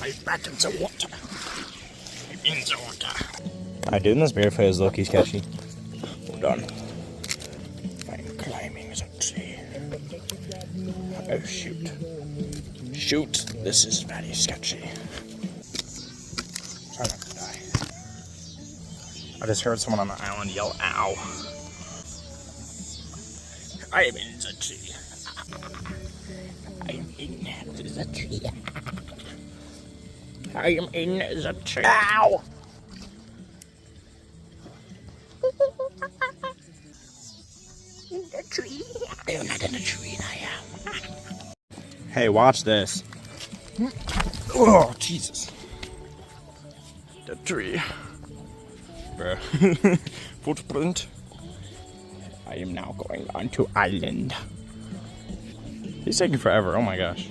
I'm back into water. I'm in the water. Alright, doing this barefoot is low-key sketchy. Hold on. I'm climbing the tree. Oh, shoot. Shoot, this is very sketchy. Try not to die. I just heard someone on the island yell, ow. I'm in the tree. I'm in the tree. I am in the tree. Ow! In the tree. I'm not in the tree, I am. Hey, watch this. Oh, Jesus. The tree. Bruh. Footprint. I am now going onto island. He's taking forever. Oh my gosh.